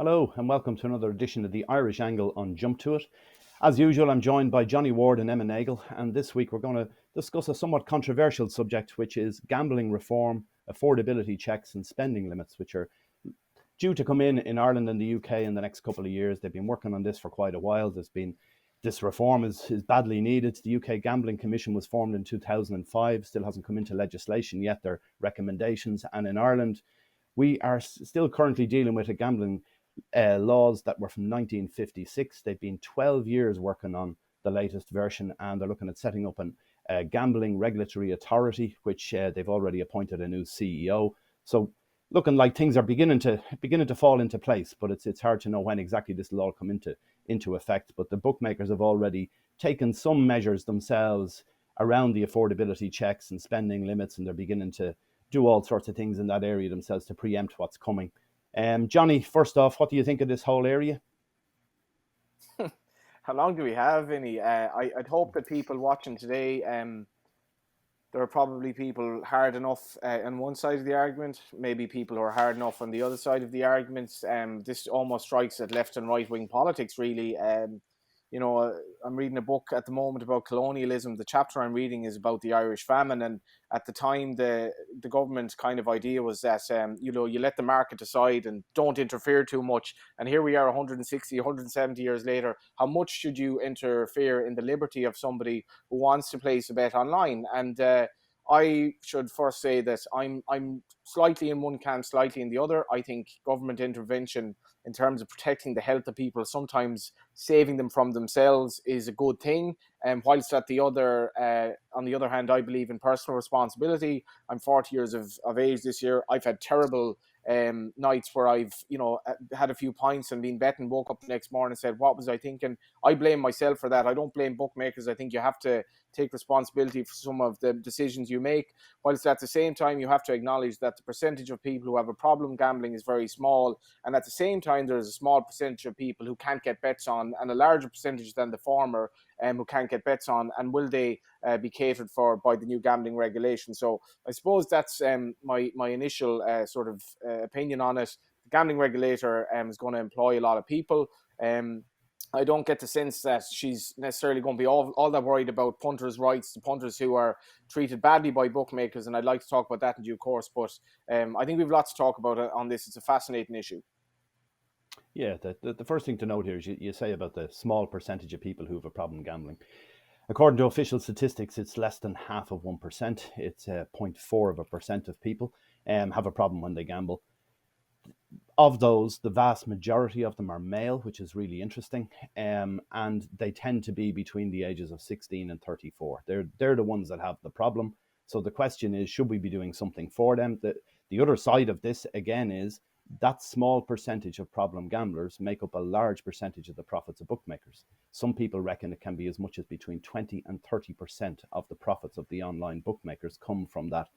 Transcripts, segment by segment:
Hello and welcome to another edition of the Irish Angle on Jump to It. As usual, I'm joined by Johnny Ward and Emma Nagle, and this week we're going to discuss a somewhat controversial subject, which is gambling reform, affordability checks and spending limits, which are due to come in Ireland and the UK in the next couple of years. They've been working on this for quite a while. This reform is badly needed. The UK Gambling Commission was formed in 2005, still hasn't come into legislation yet, their recommendations. And in Ireland, we are still currently dealing with a gambling laws that were from 1956. They've been 12 years working on the latest version, and they're looking at setting up a gambling regulatory authority, which they've already appointed a new CEO. So looking like things are beginning to fall into place, but it's hard to know when exactly this will all come into effect. But the bookmakers have already taken some measures themselves around the affordability checks and spending limits, and they're beginning to do all sorts of things in that area themselves to preempt what's coming. Johnny, first off, what do you think of this whole area? How long do we have, Vinny? I'd hope that people watching today, there are probably people hard enough on one side of the argument, maybe people who are hard enough on the other side of the arguments. This almost strikes at left and right wing politics, really. I'm reading a book at the moment about colonialism. The chapter I'm reading is about the Irish famine, and at the time, the government kind of idea was that you let the market decide and don't interfere too much. And here we are, 160, 170 years later. How much should you interfere in the liberty of somebody who wants to place a bet online? And I should first say that I'm slightly in one camp, slightly in the other. I think government intervention in terms of protecting the health of people, sometimes saving them from themselves, is a good thing. And whilst on the other hand, I believe in personal responsibility. I'm 40 years of age this year. I've had terrible nights where I've had a few pints and been betting, woke up the next morning and said, what was I thinking? I blame myself for that. I don't blame bookmakers. I think you have to take responsibility for some of the decisions you make, whilst at the same time you have to acknowledge that the percentage of people who have a problem gambling is very small, and at the same time there's a small percentage of people who can't get bets on, and a larger percentage than the former who can't get bets on, and will they be catered for by the new gambling regulation? So I suppose that's my initial opinion on it. The gambling regulator is going to employ a lot of people. I don't get the sense that she's necessarily going to be all that worried about punters' rights, the punters who are treated badly by bookmakers, and I'd like to talk about that in due course. But I think we've lots to talk about on this. It's a fascinating issue. Yeah, the first thing to note here is you say about the small percentage of people who have a problem gambling. According to official statistics, it's less than half of 1%. It's 0.4% of people have a problem when they gamble. Of those, the vast majority of them are male, which is really interesting, and they tend to be between the ages of 16 and 34. They're the ones that have the problem. So the question is, should we be doing something for them? The other side of this, again, is that small percentage of problem gamblers make up a large percentage of the profits of bookmakers. Some people reckon it can be as much as between 20 and 30% of the profits of the online bookmakers come from that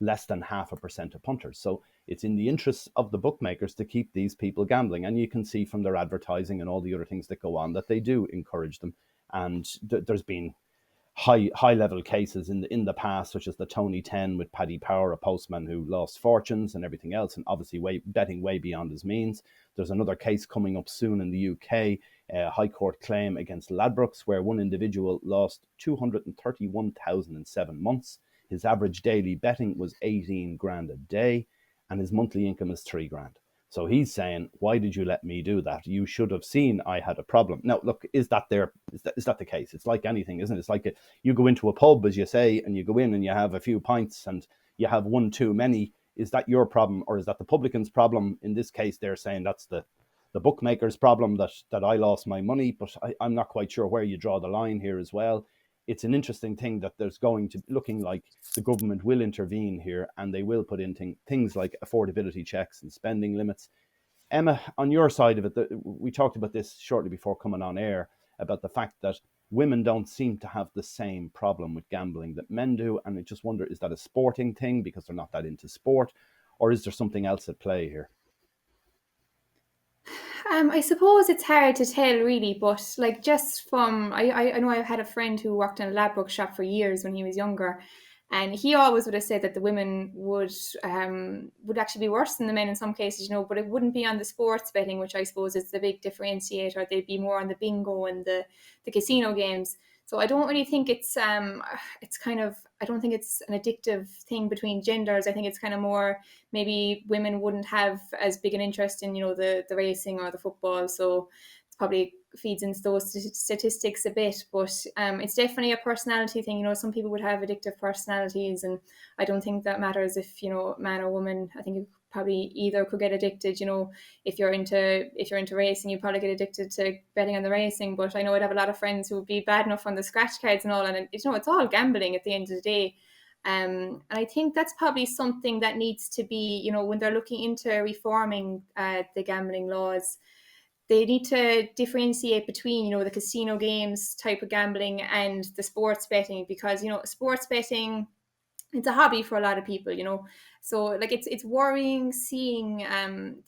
less than 0.5% of punters. So it's in the interests of the bookmakers to keep these people gambling. And you can see from their advertising and all the other things that go on that they do encourage them. And there's been high level cases in the past, such as the Tony 10 with Paddy Power, a postman who lost fortunes and everything else, and obviously betting way beyond his means. There's another case coming up soon in the UK, a High Court claim against Ladbrokes, where one individual lost 231,000 in 7 months. His average daily betting was 18 grand a day, and his monthly income is 3 grand. So he's saying, why did you let me do that? You should have seen I had a problem. Now, look, is that the case? It's like anything, isn't it? It's like you go into a pub, as you say, and you go in and you have a few pints and you have one too many. Is that your problem, or is that the publican's problem? In this case, they're saying that's the bookmaker's problem, that I lost my money, but I'm not quite sure where you draw the line here as well. It's an interesting thing that there's going to looking like the government will intervene here, and they will put in things like affordability checks and spending limits. Emma, on your side of it, we talked about this shortly before coming on air, about the fact that women don't seem to have the same problem with gambling that men do. And I just wonder, is that a sporting thing because they're not that into sport, or is there something else at play here? I suppose it's hard to tell really, but like just from I know I had a friend who worked in a Ladbrokes shop for years when he was younger, And he always would have said that the women would actually be worse than the men in some cases, but it wouldn't be on the sports betting, which I suppose is the big differentiator. They'd be more on the bingo and the casino games. So I don't really think it's I don't think it's an addictive thing between genders. I think it's kind of more, maybe women wouldn't have as big an interest in, the racing or the football. So it's probably feeds into those statistics a bit, but it's definitely a personality thing. Some people would have addictive personalities, and I don't think that matters if man or woman. I think you probably either could get addicted. If you're into racing, you probably get addicted to betting on the racing. But I know I'd have a lot of friends who would be bad enough on the scratch cards and all, and it's all gambling at the end of the day. And I think that's probably something that needs to be, when they're looking into reforming the gambling laws, they need to differentiate between, the casino games type of gambling and the sports betting, because, sports betting, it's a hobby for a lot of people, So like it's worrying seeing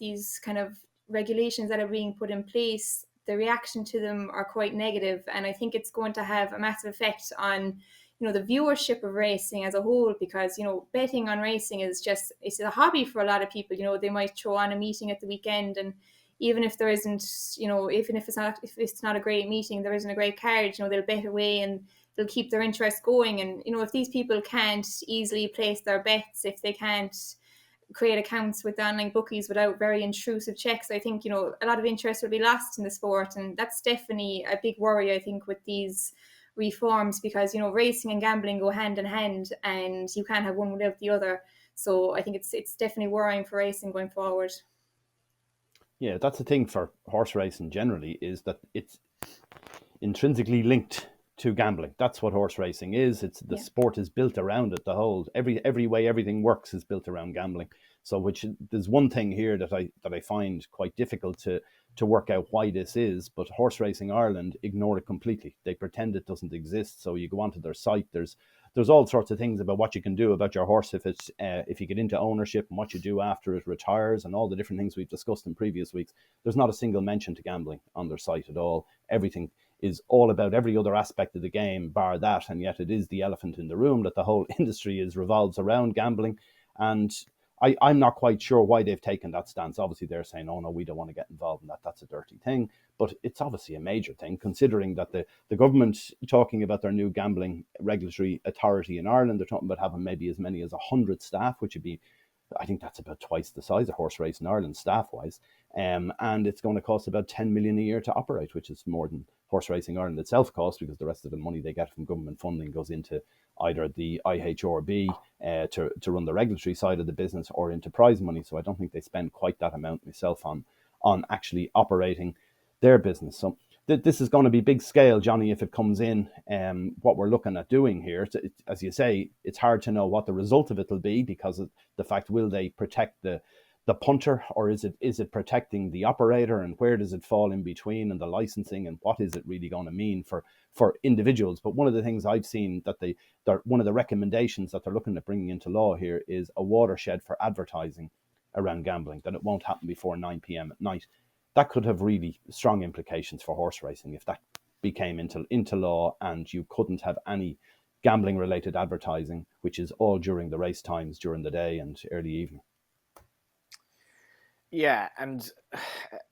these kind of regulations that are being put in place. The reaction to them are quite negative, and I think it's going to have a massive effect on the viewership of racing as a whole, because betting on racing it's a hobby for a lot of people. They might throw on a meeting at the weekend, and even if there isn't, even if it's not a great meeting, there isn't a great card, they'll bet away and they'll keep their interest going. And if these people can't easily place their bets, if they can't create accounts with online bookies without very intrusive checks, I think a lot of interest will be lost in the sport. And that's definitely a big worry, I think, with these reforms, because racing and gambling go hand in hand, and you can't have one without the other. So I think it's definitely worrying for racing going forward. Yeah, that's the thing for horse racing generally, is that it's intrinsically linked to gambling. That's what horse racing is. It's the sport is built around it. The whole every way everything works is built around gambling. So there's one thing here that I find quite difficult to work out why this is, but Horse Racing Ireland ignore it completely. They pretend it doesn't exist. So you go onto their site, there's all sorts of things about what you can do about your horse if you get into ownership, and what you do after it retires, and all the different things we've discussed in previous weeks. There's not a single mention to gambling on their site at all. Everything is all about every other aspect of the game bar that, and yet it is the elephant in the room that the whole industry revolves around gambling. And I'm not quite sure why they've taken that stance. Obviously, they're saying, oh no, we don't want to get involved in that. That's a dirty thing. But it's obviously a major thing, considering that the government, talking about their new gambling regulatory authority in Ireland, they're talking about having maybe as many as 100 staff, which would be, I think that's about twice the size of Horse Racing Ireland staff-wise. And it's going to cost about 10 million a year to operate, which is more than Horse Racing Ireland itself costs, because the rest of the money they get from government funding goes into either the IHRB to run the regulatory side of the business, or into prize money. So I don't think they spend quite that amount myself on actually operating their business. So this is going to be big scale, Johnny, if it comes in. What we're looking at doing here, as you say, it's hard to know what the result of it will be, because of the fact, will they protect the punter, or is it protecting the operator, and where does it fall in between, and the licensing, and what is it really going to mean for individuals? But one of the things I've seen that one of the recommendations that they're looking at bringing into law here is a watershed for advertising around gambling, that it won't happen before 9 p.m. at night. That could have really strong implications for horse racing if that became into law, and you couldn't have any gambling related advertising, which is all during the race times, during the day and early evening. Yeah, and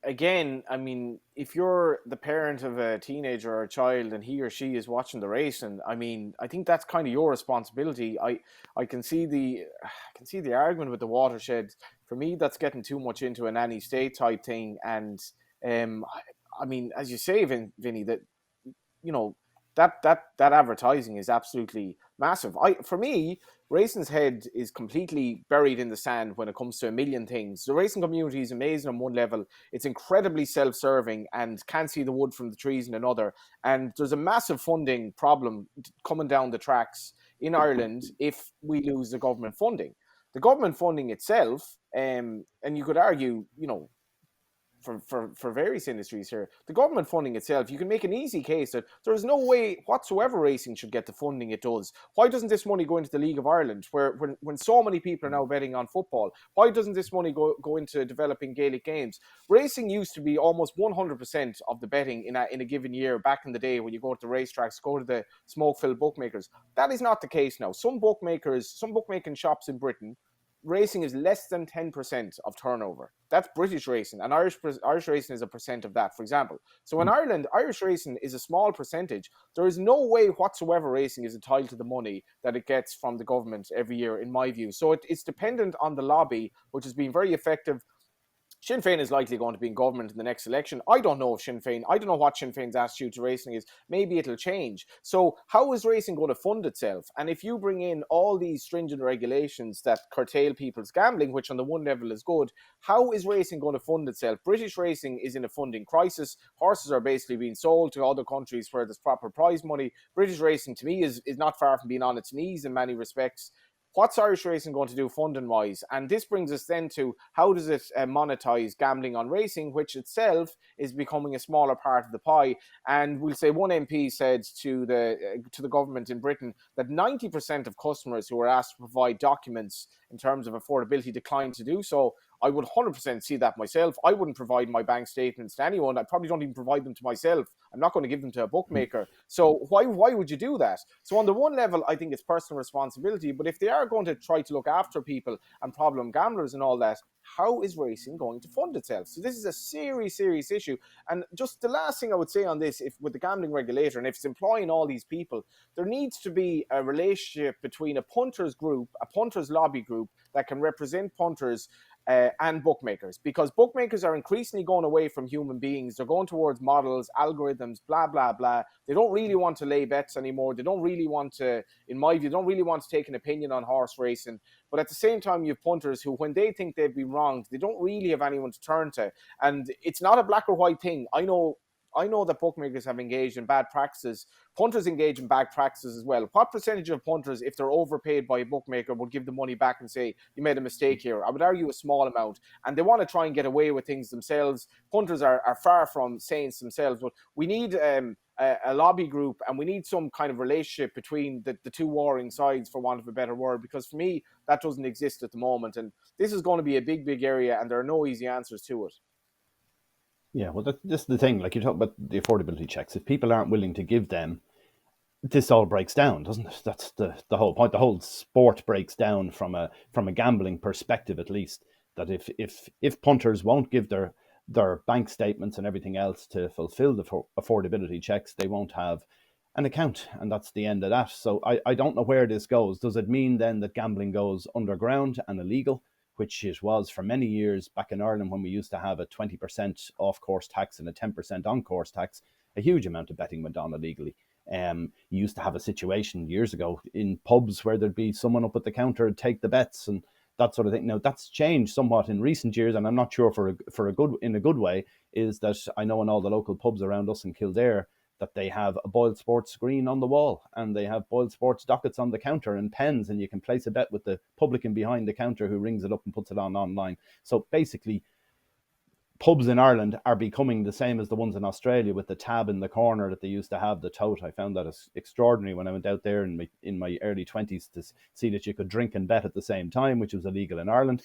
again, I mean, if you're the parent of a teenager or a child and he or she is watching the race, and I mean, I think that's kind of your responsibility. I can see the argument with the watershed. For me, that's getting too much into a nanny state type thing. And I mean, as you say, Vinny, that that advertising is absolutely massive. For me, racing's head is completely buried in the sand when it comes to a million things. The racing community is amazing on one level. It's incredibly self-serving and can't see the wood from the trees in another. And there's a massive funding problem coming down the tracks in Ireland if we lose the government funding. The government funding itself, and you could argue, for various industries here. The government funding itself, you can make an easy case that there is no way whatsoever racing should get the funding it does. Why doesn't this money go into the League of Ireland, where when so many people are now betting on football? Why doesn't this money go into developing Gaelic games? Racing used to be almost 100% of the betting in a given year back in the day when you go to the racetracks, go to the smoke-filled bookmakers. That is not the case now. Some bookmaking shops in Britain, racing is less than 10% of turnover. That's British racing, and Irish racing is a percent of that, for example. So in Ireland, Irish racing is a small percentage. There is no way whatsoever racing is entitled to the money that it gets from the government every year, in my view. So it's dependent on the lobby, which has been very effective. Sinn Féin is likely going to be in government in the next election. I don't know what Sinn Féin's attitude to racing is. Maybe it'll change. So how is racing going to fund itself? And if you bring in all these stringent regulations that curtail people's gambling, which on the one level is good, how is racing going to fund itself? British racing is in a funding crisis. Horses are basically being sold to other countries where there's proper prize money. British racing, to me, is not far from being on its knees in many respects. What's Irish racing going to do funding-wise? And this brings us then to how does it monetize gambling on racing, which itself is becoming a smaller part of the pie. And we'll say one MP said to the government in Britain that 90% of customers who were asked to provide documents in terms of affordability declined to do so. I would 100% see that myself. I wouldn't provide my bank statements to anyone. I probably don't even provide them to myself. I'm not going to give them to a bookmaker. So why would you do that? So on the one level, I think it's personal responsibility. But if they are going to try to look after people and problem gamblers and all that, how is racing going to fund itself? So this is a serious issue. And just the last thing I would say on this, if with the gambling regulator, and if it's employing all these people, there needs to be a relationship between a punters group, a punters lobby group that can represent punters and bookmakers, because bookmakers are increasingly going away from human beings. They're going towards models, algorithms, blah, blah, blah. They don't really want to lay bets anymore. They don't really want to, in my view, don't really want to take an opinion on horse racing. But at the same time, you have punters who, when they think they've been wronged, they don't really have anyone to turn to. And it's not a black or white thing. I know that bookmakers have engaged in bad practices. Punters engage in bad practices as well. What percentage of punters, if they're overpaid by a bookmaker, would give the money back and say, you made a mistake here? I would argue a small amount. And they want to try and get away with things themselves. Punters are far from saints themselves. But we need a lobby group, and we need some kind of relationship between the two warring sides, for want of a better word, because for me, that doesn't exist at the moment. And this is going to be a big area, and there are no easy answers to it. Yeah, well, this is the thing. Like, you talk about the affordability checks. If people aren't willing to give them, this all breaks down, doesn't it? That's the whole point. The whole sport breaks down from a gambling perspective, at least. That if punters won't give their bank statements and everything else to fulfill the affordability checks, they won't have an account, and that's the end of that. So I don't know where this goes. Does it mean then that gambling goes underground and illegal, which it was for many years back in Ireland, when we used to have a 20% off-course tax and a 10% on-course tax? A huge amount of betting went on illegally. You used to have a situation years ago in pubs where there'd be someone up at the counter and take the bets and that sort of thing. Now that's changed somewhat in recent years, and I'm not sure in a good way. Is that I know in all the local pubs around us in Kildare that they have a Boyle Sports screen on the wall, and they have Boyle Sports dockets on the counter and pens, and you can place a bet with the publican behind the counter who rings it up and puts it on online. So basically, pubs in Ireland are becoming the same as the ones in Australia, with the tab in the corner that they used to have, the tote. I found that extraordinary when I went out there in my early 20s to see that you could drink and bet at the same time, which was illegal in Ireland.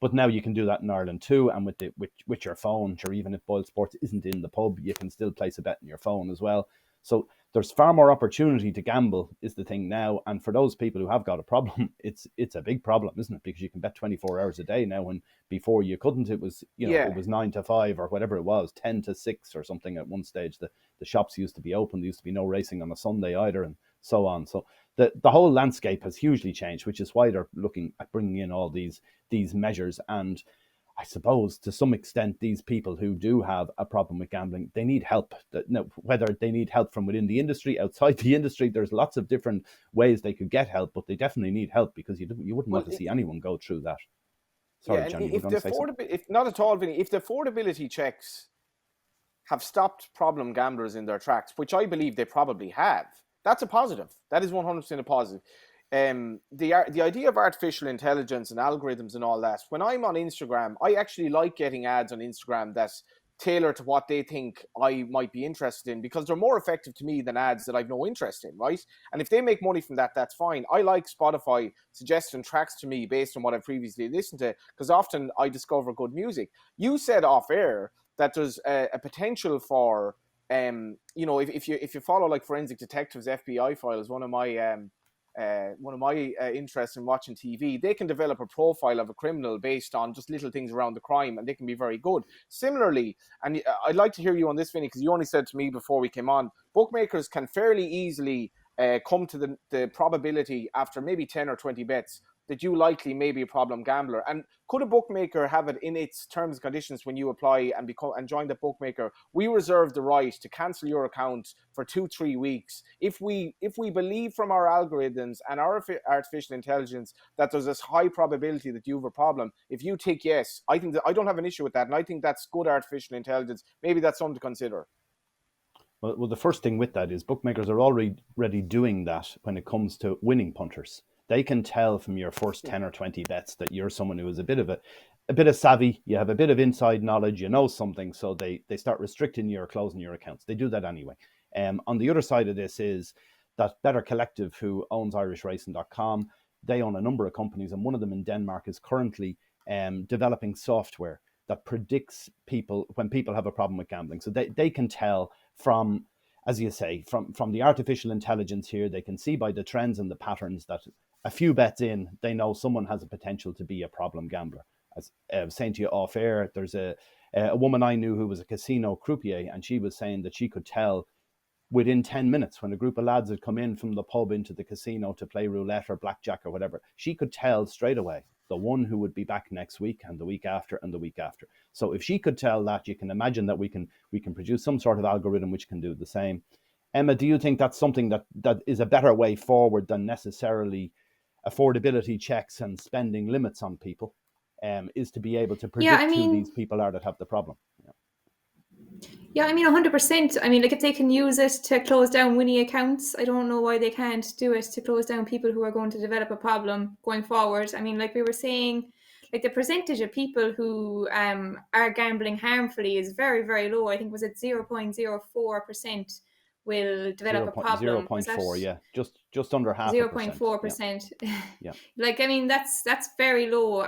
But now you can do that in Ireland too, and with your phone, or even if Boyle Sports isn't in the pub, you can still place a bet in your phone as well. So there's far more opportunity to gamble is the thing now. And for those people who have got a problem, it's a big problem, isn't it? Because you can bet 24 hours a day now, when before you couldn't. It was, It was 9 to 5 or whatever it was, 10 to 6 or something at one stage. The shops used to be open. There used to be no racing on a Sunday either, and so on. So the whole landscape has hugely changed, which is why they're looking at bringing in all these measures. And I suppose to some extent, these people who do have a problem with gambling, they need help. Whether they need help from within the industry, outside the industry, there's lots of different ways they could get help, but they definitely need help, because you wouldn't want to see anyone go through that. Sorry, Johnny, if not at all, Vinny, if the affordability checks have stopped problem gamblers in their tracks, which I believe they probably have, that's a positive. That is 100% a positive. the idea of artificial intelligence and algorithms and all that, when I'm on Instagram, I actually like getting ads on Instagram that's tailored to what they think I might be interested in, because they're more effective to me than ads that I've no interest in, right? And if they make money from that, that's fine. I like Spotify suggesting tracks to me based on what I've previously listened to, because often I discover good music. You said off air that there's a potential for, if you follow like Forensic Detectives FBI Files, one of my interests in watching TV, they can develop a profile of a criminal based on just little things around the crime, and they can be very good. Similarly, and I'd like to hear you on this, Vinny, because you only said to me before we came on, bookmakers can fairly easily come to the probability after maybe 10 or 20 bets that you likely may be a problem gambler. And could a bookmaker have it in its terms and conditions when you apply and join the bookmaker? We reserve the right to cancel your account for 2-3 weeks if we believe from our algorithms and our artificial intelligence that there's this high probability that you have a problem. If you tick yes, I think that I don't have an issue with that, and I think that's good artificial intelligence. Maybe that's something to consider. Well, the first thing with that is bookmakers are already doing that when it comes to winning punters. They can tell from your first 10 or 20 bets that you're someone who is a bit of savvy, you have a bit of inside knowledge, you know something, so they start restricting you or closing your accounts. They do that anyway. On the other side of this is that Better Collective, who owns IrishRacing.com, they own a number of companies, and one of them in Denmark is currently developing software that predicts people when people have a problem with gambling. So they can tell from, as you say, from the artificial intelligence here, they can see by the trends and the patterns that a few bets in, they know someone has a potential to be a problem gambler. As I was saying to you off air, there's a woman I knew who was a casino croupier, and she was saying that she could tell within 10 minutes when a group of lads had come in from the pub into the casino to play roulette or blackjack or whatever, she could tell straight away the one who would be back next week and the week after and the week after. So if she could tell that, you can imagine that we can produce some sort of algorithm which can do the same. Emma, do you think that's something that is a better way forward than necessarily affordability checks and spending limits on people, is to be able to predict who these people are that have the problem? Yeah, I mean, 100%. I mean, like, if they can use it to close down winning accounts, I don't know why they can't do it to close down people who are going to develop a problem going forward. I mean, like we were saying, like the percentage of people who are gambling harmfully is very, very low. I think was it 0.04% will develop a problem. 0.4, yeah, just under half. 0.4%. Yeah. Like, I mean, that's very low.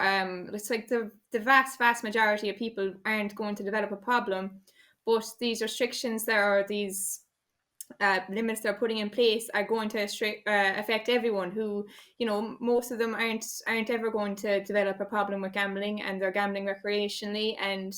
It's like the vast majority of people aren't going to develop a problem. But these restrictions these limits they're putting in place are going to affect everyone who, most of them aren't ever going to develop a problem with gambling, and they're gambling recreationally. And,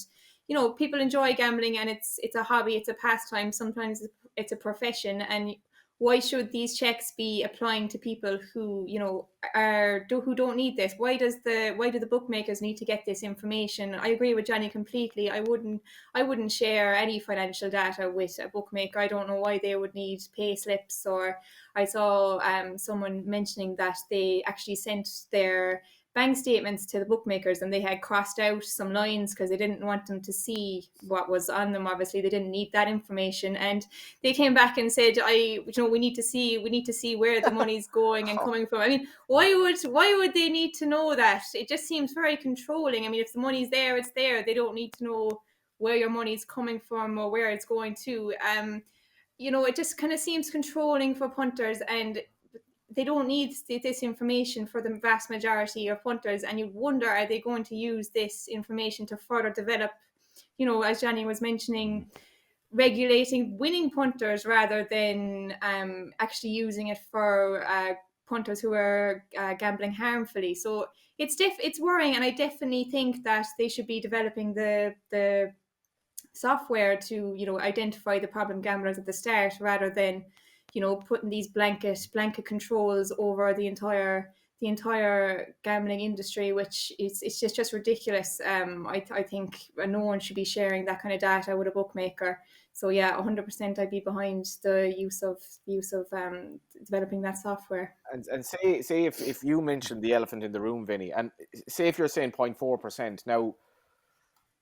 people enjoy gambling, and it's a hobby, it's a pastime. Sometimes it's a profession. And why should these checks be applying to people who, who don't need this? Why do the bookmakers need to get this information? I agree with Johnny completely. I wouldn't share any financial data with a bookmaker. I don't know why they would need pay slips. Or I saw someone mentioning that they actually sent their bank statements to the bookmakers, and they had crossed out some lines because they didn't want them to see what was on them. Obviously, they didn't need that information, and they came back and said, we need to see where the money's going and coming from. I mean, why would they need to know that? It just seems very controlling. I mean, if the money's there, it's there. They don't need to know where your money's coming from or where it's going to. It just kind of seems controlling for punters, and they don't need this information for the vast majority of punters. And you wonder, are they going to use this information to further develop, as Johnny was mentioning, regulating winning punters rather than actually using it for punters who are gambling harmfully. So it's worrying, and I definitely think that they should be developing the software to identify the problem gamblers at the start, rather than putting these blanket controls over the entire gambling industry, which it's just ridiculous. I think no one should be sharing that kind of data with a bookmaker. So yeah, 100% I'd be behind the use of developing that software. And say if you mentioned the elephant in the room, Vinny, and say if you're saying 0.4%, now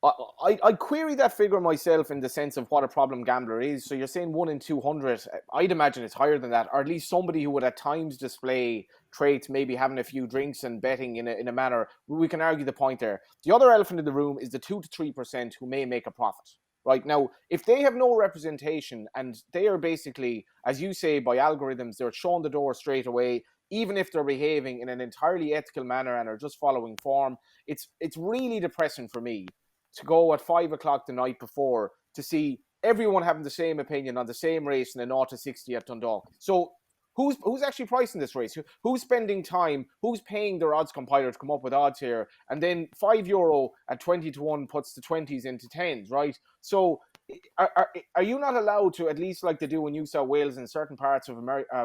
I query that figure myself in the sense of what a problem gambler is. So you're saying 1 in 200. I'd imagine it's higher than that, or at least somebody who would at times display traits, maybe having a few drinks and betting in a manner. We can argue the point there. The other elephant in the room is the 2 to 3% who may make a profit. Right now, if they have no representation and they are basically, as you say, by algorithms, they're shown the door straight away, even if they're behaving in an entirely ethical manner and are just following form, it's really depressing for me to go at 5 o'clock the night before to see everyone having the same opinion on the same race in the 0 to 60 at Dundalk. So who's actually pricing this race? Who's spending time? Who's paying their odds compiler to come up with odds here? And then €5 at 20 to 1 puts the 20s into 10s, right? So are you not allowed to, at least like they do in New South Wales and certain parts of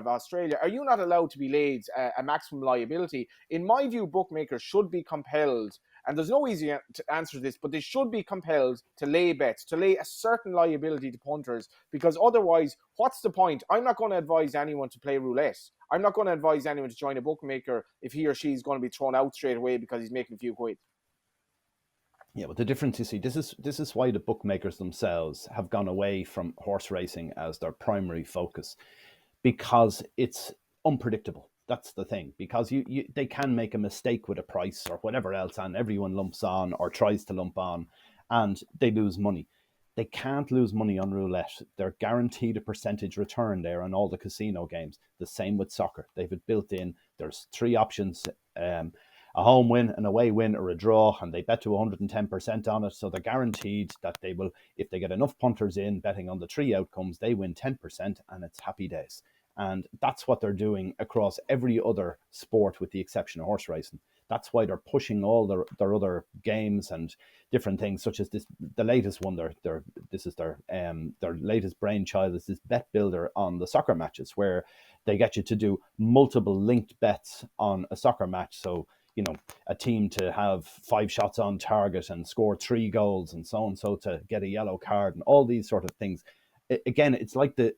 Australia, are you not allowed to be laid a maximum liability? In my view, bookmakers should be compelled, and there's no easy answer to this, but they should be compelled to lay bets, to lay a certain liability to punters, because otherwise, what's the point? I'm not going to advise anyone to play roulette. I'm not going to advise anyone to join a bookmaker if he or she is going to be thrown out straight away because he's making a few quid. Yeah, but the difference, you see, this is why the bookmakers themselves have gone away from horse racing as their primary focus, because it's unpredictable. That's the thing, because they can make a mistake with a price or whatever else, and everyone lumps on or tries to lump on, and they lose money. They can't lose money on roulette. They're guaranteed a percentage return there on all the casino games. The same with soccer. They've it built in. There's 3 options. A home win, an away win, or a draw, and they bet to 110% on it. So they're guaranteed that they will, if they get enough punters in betting on the 3 outcomes, they win 10%, and it's happy days. And that's what they're doing across every other sport with the exception of horse racing. That's why they're pushing all their other games and different things, such as this. The latest one, this is their latest brainchild, is this bet builder on the soccer matches, where they get you to do multiple linked bets on a soccer match. So, you know, a team to have 5 shots on target and score 3 goals and so to get a yellow card and all these sort of things. Again, it's like the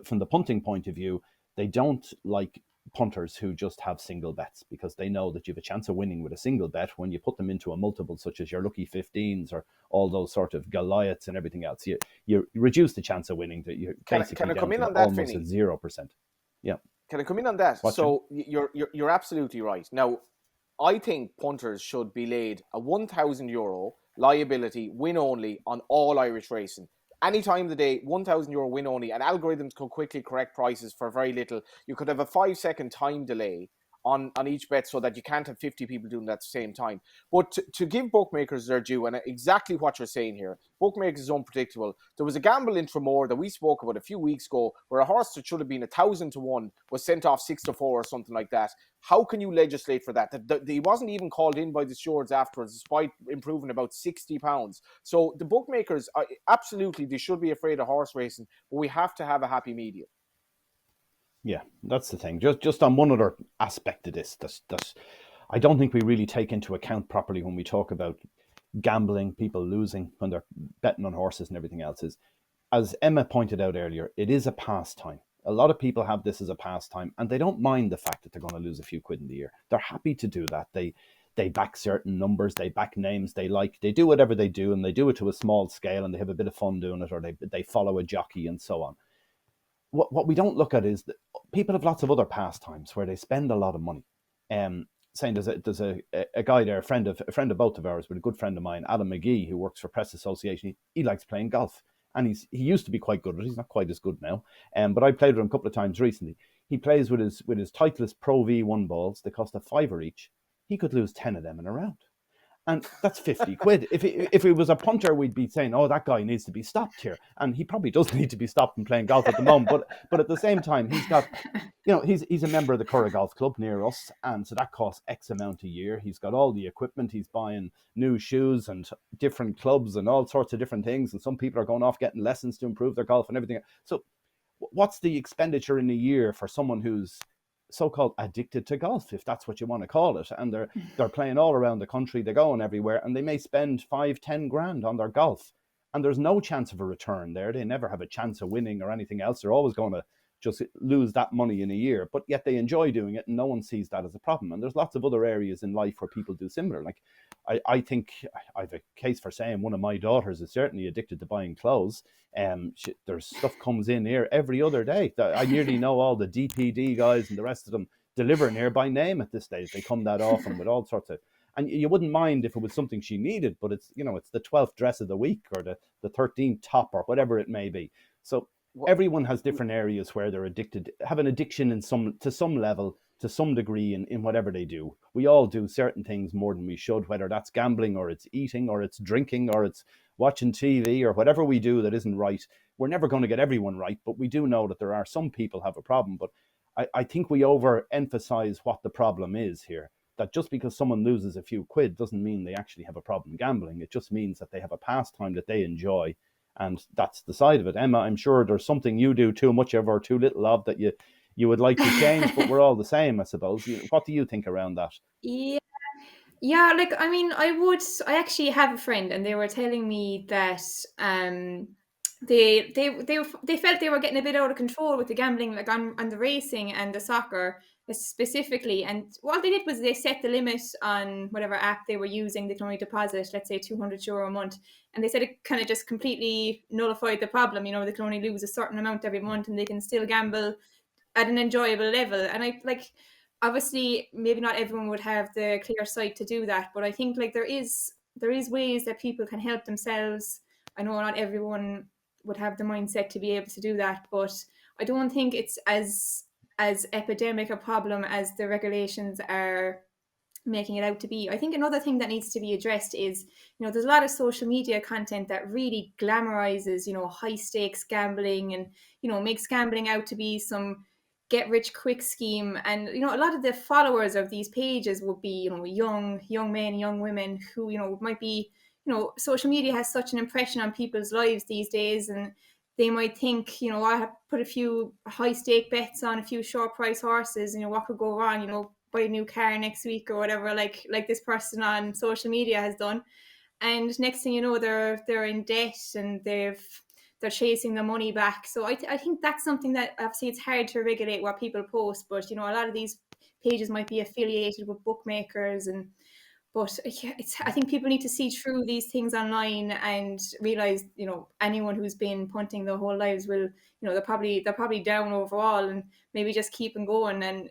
from the punting point of view, they don't like punters who just have single bets, because they know that you have a chance of winning with a single bet. When you put them into a multiple, such as your lucky 15s or all those sort of Goliaths and everything else, you reduce the chance of winning. That you basically can I come in on that, almost at 0%. Yeah. Can I come in on that? What's so you're absolutely right. Now, I think punters should be laid a €1,000 liability win only on all Irish racing. Any time of the day, €1,000 win only, and algorithms could quickly correct prices for very little. You could have a 5-second time delay on each bet, so that you can't have 50 people doing that at the same time. But to give bookmakers their due, and exactly what you're saying here, bookmakers is unpredictable. There was a gamble in Tramore that we spoke about a few weeks ago, where a horse that should have been 1,000 to 1 was sent off 6 to 4 or something like that. How can you legislate for that? He wasn't even called in by the stewards afterwards, despite improving about £60. So the bookmakers, absolutely, they should be afraid of horse racing, but we have to have a happy medium. Yeah, that's the thing. Just on one other aspect of this, that I don't think we really take into account properly when we talk about gambling, people losing when they're betting on horses and everything else, is, as Emma pointed out earlier, it is a pastime. A lot of people have this as a pastime, and they don't mind the fact that they're going to lose a few quid in the year. They're happy to do that. They back certain numbers, they back names they like, they do whatever they do, and they do it to a small scale, and they have a bit of fun doing it, or they follow a jockey and so on. What we don't look at is that people have lots of other pastimes where they spend a lot of money. Saying there's a guy there, a friend of both of ours, but a good friend of mine, Alan McGee, who works for Press Association. He likes playing golf, and he used to be quite good at it. He's not quite as good now. But I played with him a couple of times recently. He plays with his Titleist Pro V1 balls. They cost £5 each. He could lose 10 of them in a round. And that's 50 quid. If it was a punter, we'd be saying, oh, that guy needs to be stopped here. And he probably does need to be stopped from playing golf at the moment. But at the same time, he's got, he's a member of the Curra Golf Club near us. And so that costs X amount a year. He's got all the equipment. He's buying new shoes and different clubs and all sorts of different things. And some people are going off getting lessons to improve their golf and everything. So what's the expenditure in a year for someone who's so-called addicted to golf, if that's what you want to call it, and they're playing all around the country, they're going everywhere, and they may spend 5-10 grand on their golf, and there's no chance of a return there. They never have a chance of winning or anything else. They're always going to just lose that money in a year, but yet they enjoy doing it and no one sees that as a problem. And there's lots of other areas in life where people do similar. Like I think I have a case for saying one of my daughters is certainly addicted to buying clothes. There's stuff comes in here every other day. I nearly know all the DPD guys and the rest of them delivering here by name at this stage. They come that often with all sorts of, and you wouldn't mind if it was something she needed, but it's, it's the 12th dress of the week or the 13th top or whatever it may be. So everyone has different areas where they're addicted, have an addiction to some level, to some degree in whatever they do. We all do certain things more than we should, whether that's gambling or it's eating or it's drinking or it's watching TV or whatever we do that isn't right. We're never going to get everyone right, but we do know that there are some people have a problem. But I think we overemphasize what the problem is here. That just because someone loses a few quid doesn't mean they actually have a problem gambling. It just means that they have a pastime that they enjoy. And that's the side of it. Emma, I'm sure there's something you do too much of or too little of that you would like to change, but we're all the same, I suppose. What do you think around that? Yeah, like, I mean, I actually have a friend, and they were telling me that they felt they were getting a bit out of control with the gambling, like on the racing and the soccer specifically. And what they did was they set the limit on whatever app they were using. They can only deposit, let's say, €200 a month. And they said it kind of just completely nullified the problem. They can only lose a certain amount every month, and they can still gamble at an enjoyable level. And I like, obviously, maybe not everyone would have the clear sight to do that, but I think like there is ways that people can help themselves. I know not everyone would have the mindset to be able to do that, but I don't think it's as epidemic a problem as the regulations are making it out to be. I think another thing that needs to be addressed is, there's a lot of social media content that really glamorizes, high stakes gambling and, makes gambling out to be some get rich quick scheme. And, a lot of the followers of these pages would be, young men, young women who, might be, social media has such an impression on people's lives these days, and they might think, I have put a few high stake bets on a few short price horses, what could go wrong, buy a new car next week or whatever, like this person on social media has done. And next thing you know, they're in debt and they're chasing the money back. So I think that's something that obviously it's hard to regulate what people post, but a lot of these pages might be affiliated with bookmakers, but I think people need to see through these things online and realize, anyone who's been punting their whole lives will, they're probably down overall, and maybe just keep on going. And,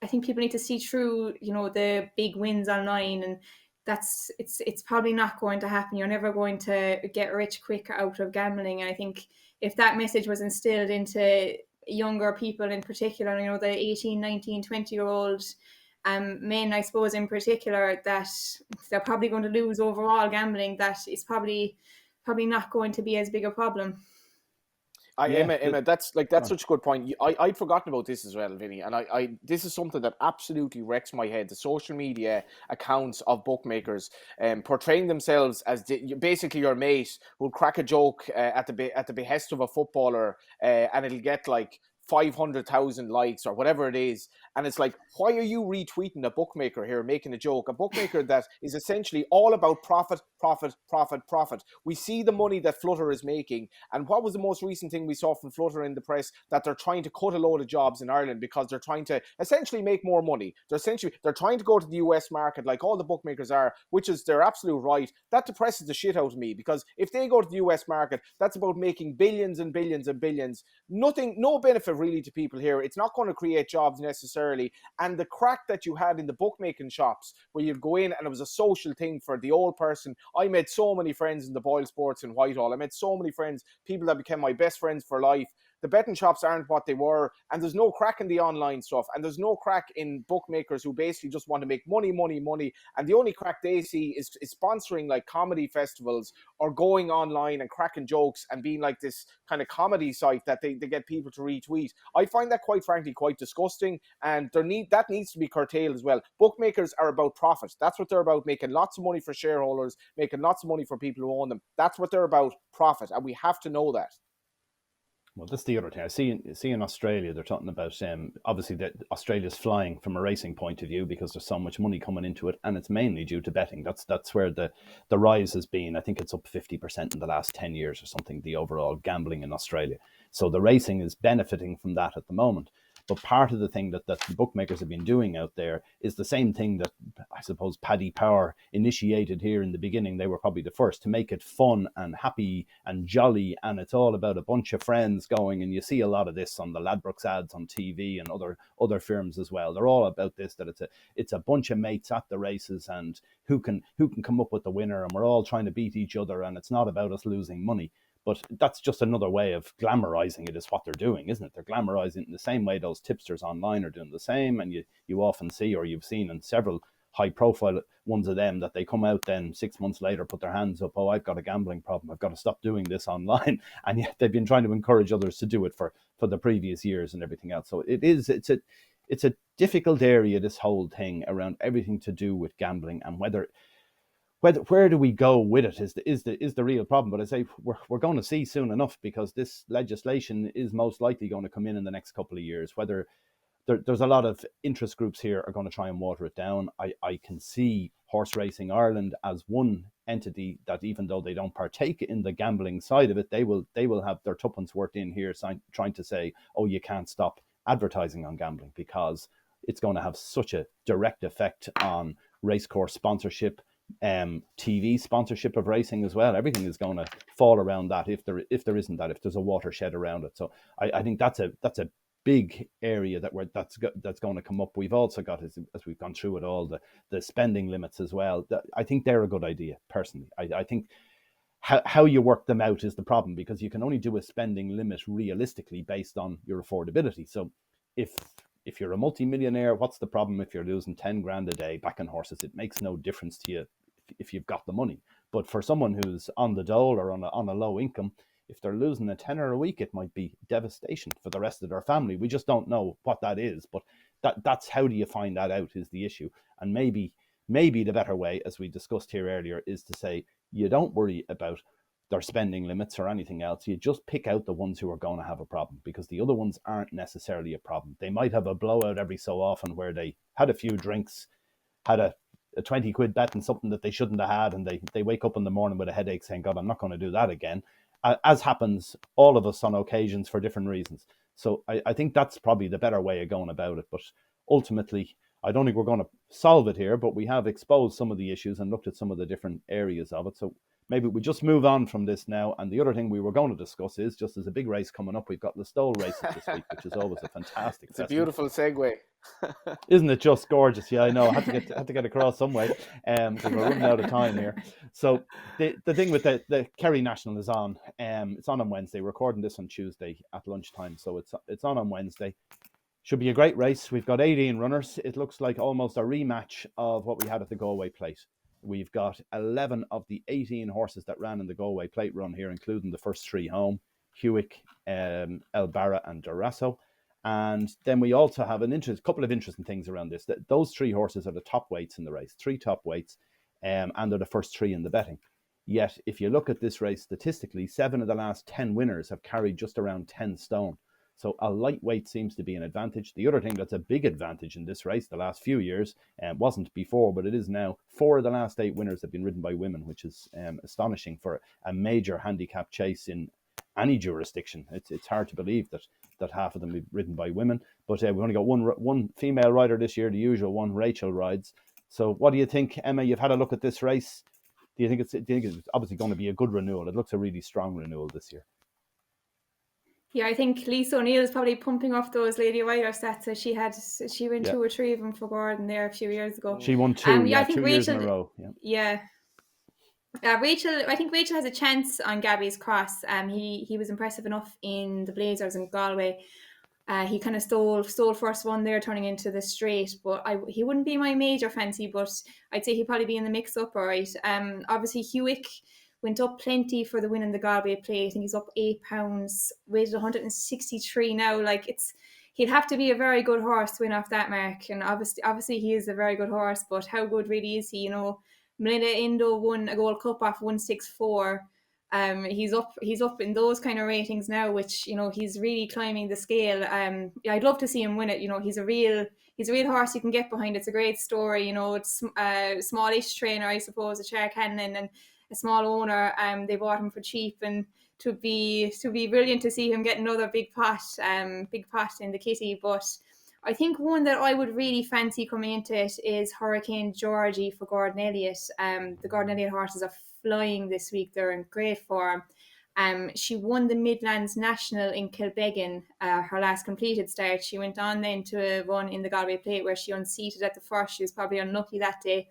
I think people need to see through, the big wins online, and it's probably not going to happen. You're never going to get rich quick out of gambling. And I think if that message was instilled into younger people in particular, the 18, 19, 20-year-old men, I suppose, in particular, that they're probably going to lose overall gambling, that is probably not going to be as big a problem. Emma, that's such a good point. I'd forgotten about this as well, Vinny, and I this is something that absolutely wrecks my head. The social media accounts of bookmakers portraying themselves as basically your mate who'll crack a joke at the behest of a footballer, and it'll get like 500,000 likes or whatever it is. And it's like, why are you retweeting a bookmaker here making a joke? A bookmaker that is essentially all about profit, profit, profit, profit. We see the money that Flutter is making. And what was the most recent thing we saw from Flutter in the press? That they're trying to cut a load of jobs in Ireland because they're trying to essentially make more money. They're trying to go to the US market like all the bookmakers are, which is their absolute right. That depresses the shit out of me, because if they go to the US market, that's about making billions and billions and billions. No benefit really to people here. It's not going to create jobs necessarily. And the crack that you had in the bookmaking shops where you'd go in and it was a social thing for the old person. I made so many friends in the Boyle Sports in Whitehall. I made so many friends, people that became my best friends for life. The betting shops aren't what they were, and there's no crack in the online stuff, and there's no crack in bookmakers who basically just want to make money, and the only crack they see is sponsoring like comedy festivals or going online and cracking jokes and being like this kind of comedy site that they get people to retweet. I find that quite frankly quite disgusting, and that needs to be curtailed as well. Bookmakers are about profit. That's what they're about, making lots of money for shareholders, making lots of money for people who own them. That's what they're about, profit, and we have to know that. Well, that's the other thing. I see in Australia, they're talking about obviously that Australia's flying from a racing point of view because there's so much money coming into it, and it's mainly due to betting. That's where the rise has been. I think it's up 50% in the last 10 years or something, the overall gambling in Australia. So the racing is benefiting from that at the moment. But part of the thing that the bookmakers have been doing out there is the same thing that I suppose Paddy Power initiated here in the beginning. They were probably the first to make it fun and happy and jolly, and it's all about a bunch of friends going. And you see a lot of this on the Ladbrokes ads on TV and other firms as well. They're all about this, that it's a bunch of mates at the races, and who can come up with the winner, and we're all trying to beat each other, and it's not about us losing money. But that's just another way of glamorizing it, is what they're doing, isn't it? They're glamorizing it in the same way those tipsters online are doing the same. And you often see, or you've seen in several high profile ones of them, that they come out then 6 months later, put their hands up, oh, I've got a gambling problem, I've got to stop doing this online. And yet they've been trying to encourage others to do it for the previous years and everything else. So it's a difficult area, this whole thing around everything to do with gambling, and where do we go with it is the real problem. But I say we're going to see soon enough, because this legislation is most likely going to come in the next couple of years. Whether there's a lot of interest groups here are going to try and water it down. I can see Horse Racing Ireland as one entity that, even though they don't partake in the gambling side of it, they will have their tuppence worth in here, trying to say, oh, you can't stop advertising on gambling, because it's going to have such a direct effect on racecourse sponsorship, TV sponsorship of racing as well. Everything is going to fall around that if there isn't that, if there's a watershed around it. So I think that's a big area that's going to come up. We've also got, as we've gone through it all, the spending limits as well. I think they're a good idea personally. I think how you work them out is the problem, because you can only do a spending limit realistically based on your affordability. So if you're a multimillionaire, what's the problem if you're losing 10 grand a day back in horses? It makes no difference to you if you've got the money. But for someone who's on the dole or on a low income, if they're losing a tenner a week, it might be devastation for the rest of their family. We just don't know what that is. But that's how do you find that out is the issue. And maybe the better way, as we discussed here earlier, is to say you don't worry about their spending limits or anything else. You just pick out the ones who are going to have a problem, because the other ones aren't necessarily a problem. They might have a blowout every so often where they had a few drinks, had a 20 quid bet on something that they shouldn't have had, and they wake up in the morning with a headache saying, God, I'm not going to do that again, as happens all of us on occasions for different reasons. So I think that's probably the better way of going about it. But ultimately, I don't think we're going to solve it here, but we have exposed some of the issues and looked at some of the different areas of it. So maybe we just move on from this now. And the other thing we were going to discuss is, just as a big race coming up, we've got Listowel races this week, which is always a fantastic It's a beautiful segue. Isn't it just gorgeous? Yeah, I know. I had to get across some way, because we're running out of time here. So the thing with the Kerry National is on. It's on Wednesday. We're recording this on Tuesday at lunchtime, so it's on Wednesday. Should be a great race. We've got 18 runners. It looks like almost a rematch of what we had at the Galway Plate. We've got 11 of the 18 horses that ran in the Galway Plate run here, including the first three home, Hewick, El Barra and Durasso. And then we also have a couple of interesting things around this. That those three horses are the top weights in the race, three top weights, and they're the first three in the betting. Yet, if you look at this race statistically, 7 of the last 10 winners have carried just around 10 stone. So a lightweight seems to be an advantage. The other thing that's a big advantage in this race the last few years, wasn't before, but it is now, 4 of the last 8 winners have been ridden by women, which is astonishing for a major handicap chase in any jurisdiction. It's hard to believe that half of them be ridden by women. But we've only got one female rider this year, the usual one, Rachel rides. So what do you think, Emma? You've had a look at this race. Do you think it's obviously going to be a good renewal? It looks a really strong renewal this year. Yeah, I think Lisa O'Neill is probably pumping off those Lady Rider stats that she won 2 or 3 of them for Gordon there a few years ago. She won 2, I think 2 Rachel, years in a row. Yeah. Rachel, I think Rachel has a chance on Gabby's Cross. He was impressive enough in the Blazers in Galway. He kind of stole first one there, turning into the straight. But he wouldn't be my major fancy, but I'd say he'd probably be in the mix up, all right. Obviously, Hewick went up plenty for the win in the Galway Plate. I think he's up £8, weighted 163 now. He'd have to be a very good horse to win off that mark. And obviously he is a very good horse, but how good really is he? You know, Melinda Indo won a Gold Cup off 164. He's up in those kind of ratings now, which, you know, he's really climbing the scale. I'd love to see him win it. You know, he's a real horse you can get behind. It's a great story. You know, it's a smallish trainer, I suppose, a Shark Hanlon, and a small owner. They bought him for cheap, and to be brilliant to see him get another big pot in the kitty. But I think one that I would really fancy coming into it is Hurricane Georgie for Gordon Elliott. The Gordon Elliott horses are flying this week. They're in great form. She won the Midlands National in Kilbeggan, her last completed start. She went on then to run in the Galway Plate, where she unseated at the first. She was probably unlucky that day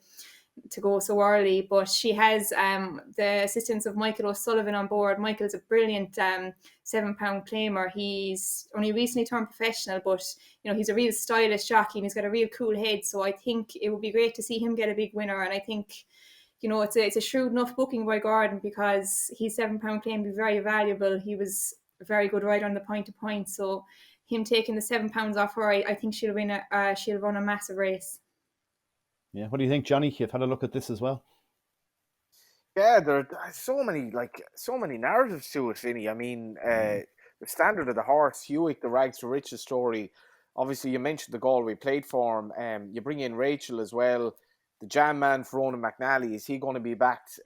to go so early, but she has the assistance of Michael O'Sullivan on board. Michael's a brilliant £7 claimer. He's only recently turned professional, but you know, he's a real stylish jockey and he's got a real cool head. So I think it would be great to see him get a big winner. And I think, you know, it's a shrewd enough booking by Gordon, because his £7 claim would be very valuable. He was a very good rider on the point to point. So him taking the £7 off her, I think she'll win. She'll run a massive race. Yeah, what do you think, Johnny? You've had a look at this as well. Yeah, there are so many narratives to it, Vinny. I mean, the standard of the horse, Hewitt, the rags to riches story. Obviously, you mentioned the Galway Plate form. You bring in Rachel as well. The jam man for Ronan McNally, is he going to be backed?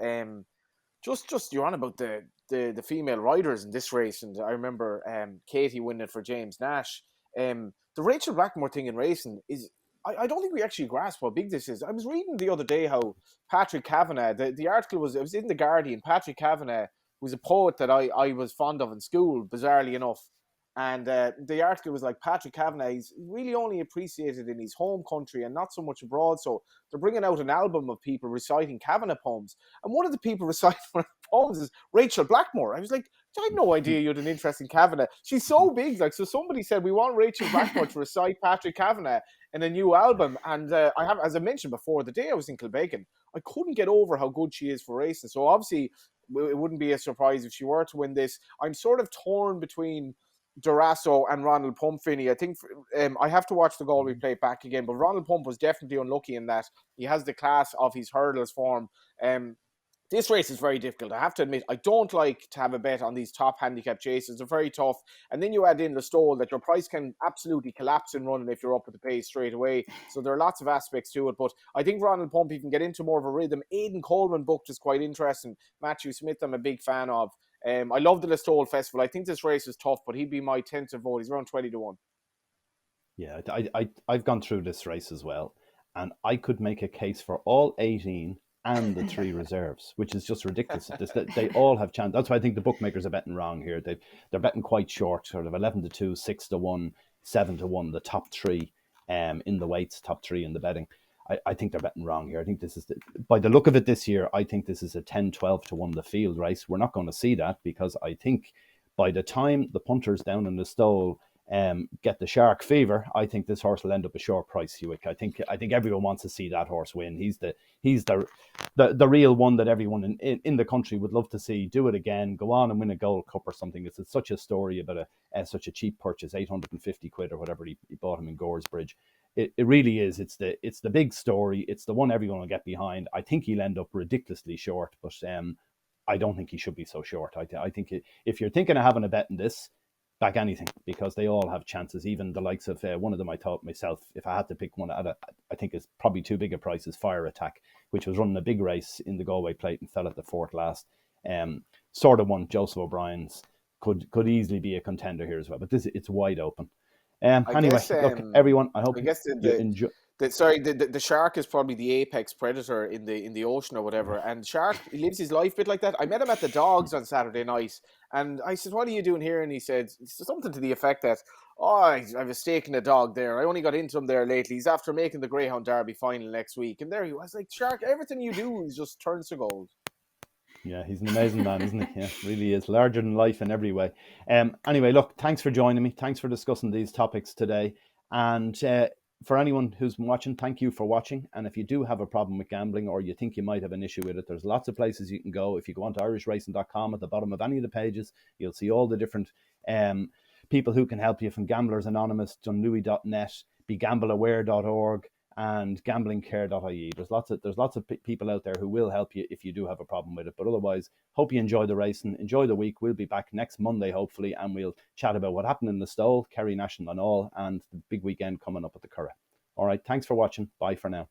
Just you're on about the female riders in this race, and I remember Katie winning it for James Nash. The Rachel Blackmore thing in racing is, I don't think we actually grasp how big this is. I was reading the other day how Patrick Kavanagh, the article was in The Guardian. Patrick Kavanagh was a poet that I was fond of in school, bizarrely enough. And the article was like, Patrick Kavanagh, he's really only appreciated in his home country and not so much abroad. So they're bringing out an album of people reciting Kavanagh poems. And one of the people reciting poems is Rachel Blackmore. I was like, I had no idea you had an interest in Kavanagh. She's so big. Like, so somebody said, we want Rachel Blackmore to recite Patrick Kavanagh in a new album. And I have, as I mentioned before, the day I was in Kilbeggan, I couldn't get over how good she is for racing. So obviously, it wouldn't be a surprise if she were to win this. I'm sort of torn between Durasso and Ronald Pump, Finney. I think I have to watch the Galway Plate back again, but Ronald Pump was definitely unlucky in that he has the class of his hurdles form. This race is very difficult. I have to admit, I don't like to have a bet on these top handicap chases. They're very tough. And then you add in the stole that your price can absolutely collapse in running if you're up at the pace straight away. So there are lots of aspects to it. But I think Ronald Pump, you can get into more of a rhythm. Aidan Coleman booked is quite interesting. Matthew Smith, I'm a big fan of. I love the Listowel Festival. I think this race is tough, but he'd be my tentative vote. He's around 20-1. Yeah, I've gone through this race as well, and I could make a case for all 18 and the 3 reserves, which is just ridiculous. They all have chance. That's why I think the bookmakers are betting wrong here. They're betting quite short, sort of 11-2, 6-1, 7-1, the top 3 in the weights, top 3 in the betting. I think they're betting wrong here. I think this is, by the look of it this year, I think this is a 10-12-1 the field race. We're not going to see that, because I think by the time the punters down in the stole get the shark fever, I think this horse will end up a short price, Hewitt. I think everyone wants to see that horse win. He's the real one that everyone in the country would love to see do it again, go on and win a Gold Cup or something. It's such a story about such a cheap purchase, 850 quid or whatever he bought him in Goresbridge. It really is. It's the big story. It's the one everyone will get behind. I think he'll end up ridiculously short, but I don't think he should be so short. I think if you're thinking of having a bet in this, back anything, because they all have chances. Even the likes of one of them, I thought myself, if I had to pick one, I think it's probably too big a price, is Fire Attack, which was running a big race in the Galway Plate and fell at the 4th last. Sort of one Joseph O'Brien's could easily be a contender here as well, but it's wide open. Anyway, look, everyone, I hope you enjoy. The shark is probably the apex predator in the ocean or whatever, and shark, he lives his life a bit like that. I met him at the Dogs on Saturday night, and I said, "What are you doing here?" And he said something to the effect that, I was staking a dog there. I only got into him there lately. He's after making the Greyhound Derby final next week, and there he was. Like, Shark, everything you do is just turns to gold. Yeah, he's an amazing man, isn't he? Yeah, really is. Larger than life in every way. Anyway, look, thanks for joining me. Thanks for discussing these topics today. And for anyone who's been watching, thank you for watching. And if you do have a problem with gambling, or you think you might have an issue with it, there's lots of places you can go. If you go onto irishracing.com, at the bottom of any of the pages, you'll see all the different people who can help you, from Gamblers Anonymous, dunlewy.net, begambleaware.org, and gamblingcare.ie. There's lots of people out there who will help you if you do have a problem with it. But otherwise, hope you enjoy the racing, enjoy the week. We'll be back next Monday, hopefully, and we'll chat about what happened in the Stole, Kerry National and all, and the big weekend coming up at the Curragh. All right, thanks for watching. Bye for now.